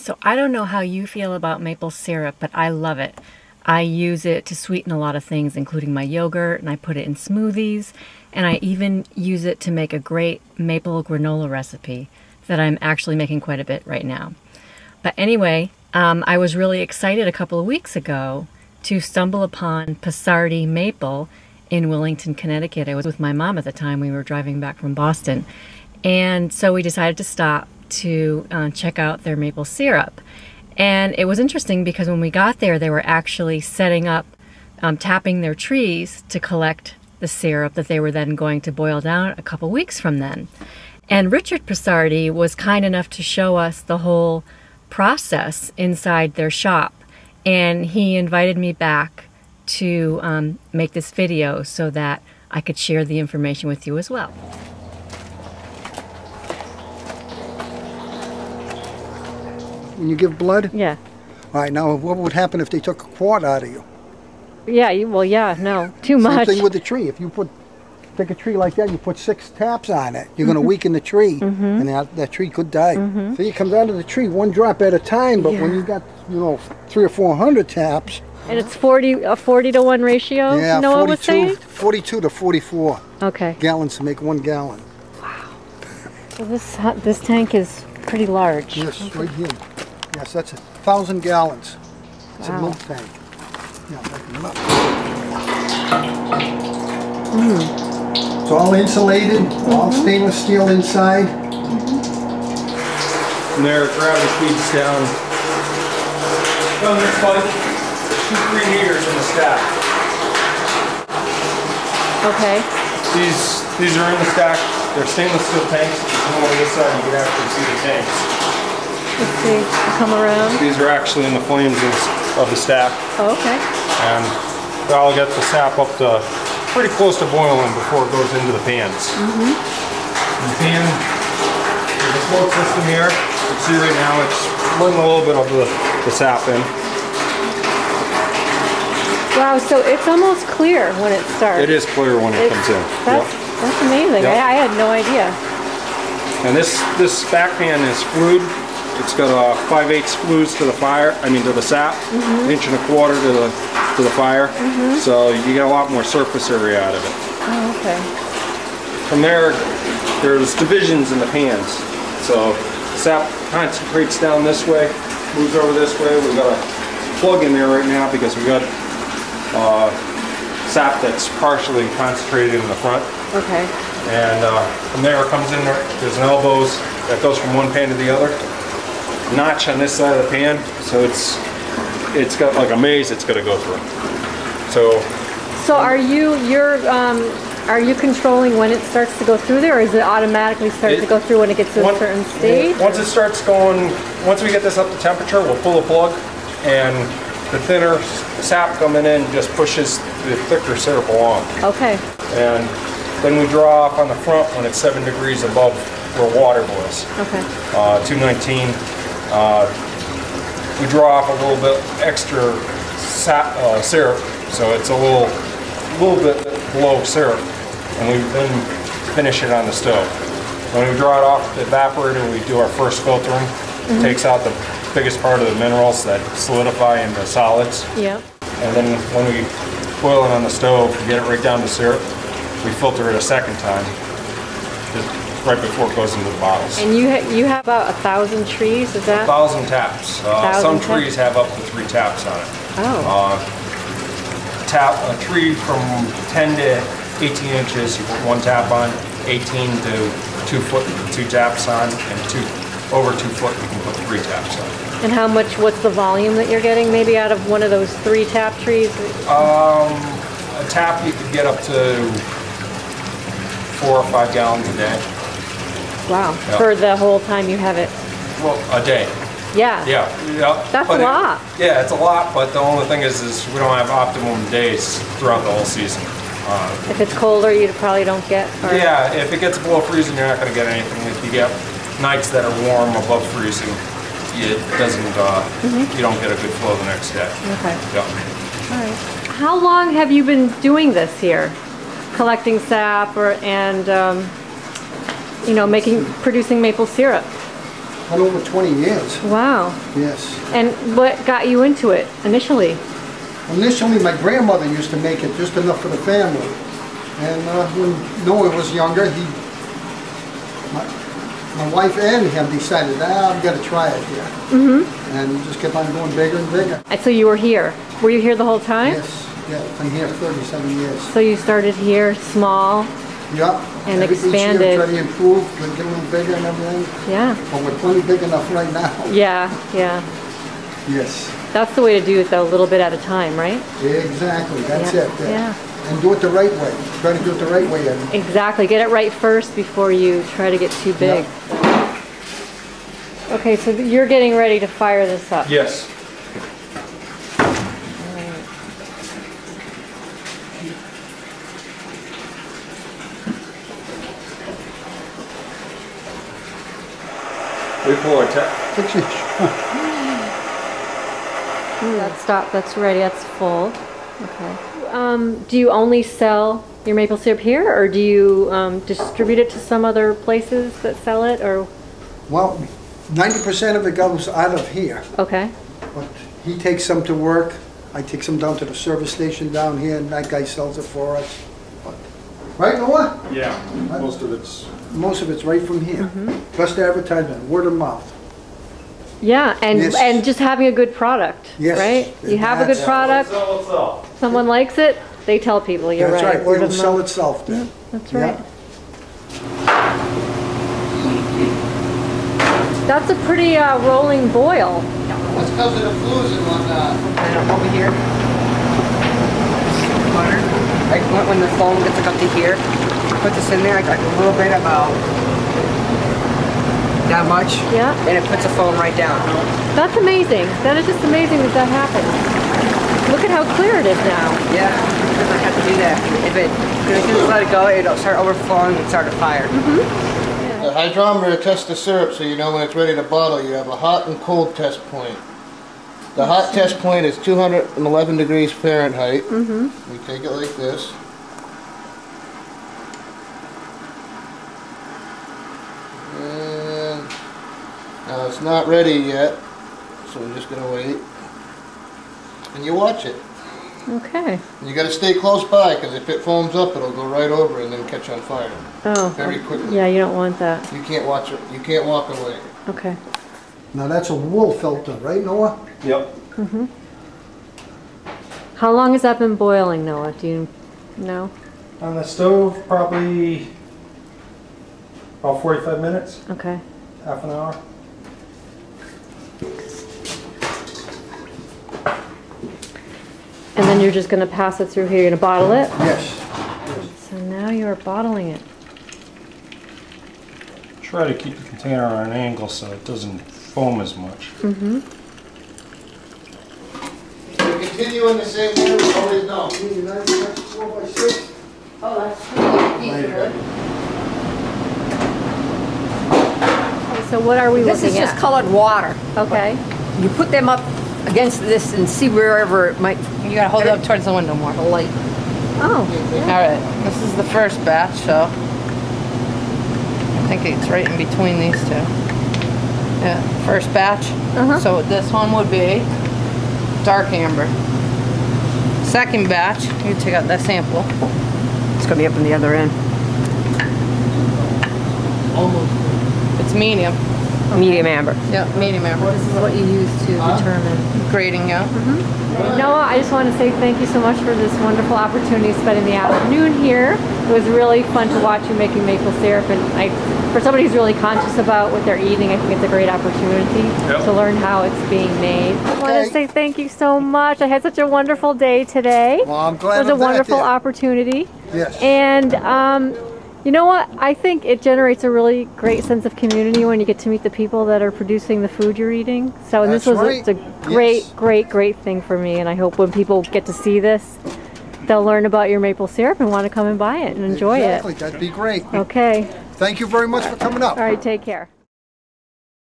So I don't know how you feel about maple syrup, but I love it. I use it to sweeten a lot of things, including my yogurt, and I put it in smoothies, and I even use it to make a great maple granola recipe that I'm actually making quite a bit right now. But anyway, I was really excited a couple of weeks ago to stumble upon Passardi Maple in Willington, Connecticut. I was with my mom at the time. We were driving back from Boston. And so we decided to stop to check out their maple syrup. And it was interesting because when we got there, they were actually setting up, tapping their trees to collect the syrup that they were then going to boil down a couple weeks from then. And Richard Passardi was kind enough to show us the whole process inside their shop. And he invited me back to make this video so that I could share the information with you as well. When you give blood? Yeah. All right, now what would happen if they took a quart out of you? Yeah, no, too much. Same thing with the tree. If you take a tree like that, you put 6 taps on it, you're going to weaken the tree, and that tree could die. So you come down to the tree one drop at a time, but when you got, 300 or 400 taps. And it's a 40 to 1 ratio? Yeah, Noah was saying? 42 to 44 gallons to make 1 gallon. Wow. So this tank is pretty large. Yes, right here. Yes, that's 1,000 gallons. It's a milk tank. Yeah, it's all insulated, all stainless steel inside. And there, gravity feeds down. Down this pipe, 2-3 meters in the stack. Okay. These are in the stack. They're stainless steel tanks. If you come over this side, you can actually see the tanks. Let's see. Come around. These are actually in the flames of the stack. Oh, okay. And that'll get the sap up to pretty close to boiling before it goes into the pans. The pan, there's a float system here. You can see right now it's letting a little bit of the sap in. Wow, so it's almost clear when it starts. It is clear when it comes in. That's amazing. Yep. I had no idea. And this back pan is flued. It's got 5/8 flues to the fire. To the sap. 1.25 inches to the fire. So you get a lot more surface area out of it. Oh, okay. From there, there's divisions in the pans. So sap concentrates down this way, moves over this way. We've got a plug in there right now because we've got sap that's partially concentrated in the front. Okay. And from there it comes in there. There's an elbows that goes from one pan to the other. Notch on this side of the pan, so it's got like a maze it's going to go through. So are you controlling when it starts to go through there, or is it automatically start to go through when it gets to a certain stage? Once it starts going, once we get this up to temperature, we'll pull the plug, and the thinner sap coming in just pushes the thicker syrup along. Okay. And then we draw off on the front when it's 7 degrees above where water boils. Okay. 219. We draw off a little bit extra syrup, so it's a little bit below syrup, and we then finish it on the stove. When we draw it off the evaporator, we do our first filtering. It takes out the biggest part of the minerals that solidify into solids. Yep. And then when we boil it on the stove, we get it right down to syrup. We filter it a second time, right before it goes into the bottles. And you have about 1,000 trees, is that? 1,000 taps. Some trees have up to 3 taps on it. Oh. A tree from 10 to 18 inches, you put 1 tap on. 18 to 2 foot, 2 taps on, and over 2 foot, you can put 3 taps on. And what's the volume that you're getting maybe out of one of those 3 tap trees? A tap you could get up to 4 or 5 gallons a day. Wow. Yep. For the whole time you have it? Well, a day. Yeah. Yeah. That's a lot. Yeah, it's a lot, but the only thing is we don't have optimum days throughout the whole season. If it's colder, you probably don't get... Yeah, if it gets below freezing, you're not going to get anything. If you get nights that are warm above freezing, it doesn't, you don't get a good flow the next day. Okay. Yeah. All right. How long have you been doing this here? Collecting sap and producing maple syrup? Well, over 20 years. Wow. Yes. And what got you into it initially? Initially, my grandmother used to make it just enough for the family. And when Noah was younger, my wife and him decided, I've got to try it here. Mm-hmm. And we just kept on going bigger and bigger. And so you were here. Were you here the whole time? Yes. Yeah, I'm here 37 years. So you started here small. Yep. And Each expanded. year, try to improve, get a little bigger and everything. Yeah. But we're plenty big enough right now. Yeah, yeah. Yes. That's the way to do it, though, a little bit at a time, right? Exactly. That's Yeah. it. Yeah. And do it the right way. Try to do it the right way. And Exactly. Get it right first before you try to get too big. Yep. Okay, so you're getting ready to fire this up. Yes. We pour it. fix it. That's ready, that's full. Okay. Do you only sell your maple syrup here, or do you distribute it to some other places that sell it, or? Well, 90% of it goes out of here. Okay. But he takes some to work. I take some down to the service station down here, and that guy sells it for us. But, right, Noah? Yeah, most of it's... Most of it's right from here. Best advertisement, word of mouth. Yeah, and Yes. and just having a good product, Yes. right? You have a good That's- product, someone likes it, they tell people, you're That's right. Word It'll of sell mouth. itself then. That's Yeah. right. That's a pretty rolling boil. That's because of the flues and whatnot. And over here, butter. Like when the foam gets up to here, put this in there, like a little bit, about that much. Yeah. And it puts the foam right down. That's amazing. That is just amazing that that happened. Look at how clear it is now. Yeah, because I have to do that. If you just let it go, it'll start overflowing and start a fire. The hydrometer tests the syrup so you know when it's ready to bottle. You have a hot and cold test point. The hot test point is 211 degrees Fahrenheit. We take it like this. And now it's not ready yet, so we're just going to wait. And you watch it. Okay. You got to stay close by because if it foams up, it'll go right over and then catch on fire Oh. very quickly. Yeah, you don't want that. You can't watch it. You can't walk away. Okay. Now that's a wool filter, right, Noah? Yep. How long has that been boiling, Noah? Do you know? On the stove, probably about 45 minutes, Okay. half an hour. And then you're just going to pass it through here. You're going to bottle it? Yes. So now you're bottling it. Try to keep the container on an angle so it doesn't foam as much. We continue in the same way we always know. 4x6. Oh, that's So what are we This looking is just at? colored water. Okay. You put them up against this and see wherever it might. You gotta hold it up towards the window more, the light. Oh. All right, this is the first batch, so I think it's right in between these two. Yeah, first batch. So this one would be dark amber. Second batch, you take out that sample. It's gonna be up on the other end. It's medium. Medium amber. Yeah, medium amber. This is what you use to determine. Grading, yeah. Noah, I just want to say thank you so much for this wonderful opportunity spending the afternoon here. It was really fun to watch you making maple syrup, and for somebody who's really conscious about what they're eating, I think it's a great opportunity to learn how it's being made. I want to say thank you so much. I had such a wonderful day today. Well, I'm glad it was I'm a back wonderful there. opportunity. Yes. And you know what? I think it generates a really great sense of community when you get to meet the people that are producing the food you're eating. So and this That's was right. it's a great, Yes. great thing for me. And I hope when people get to see this, they'll learn about your maple syrup and want to come and buy it and enjoy Exactly. That'd be great. it. Okay. Thank you very much for coming up. All right. Take care.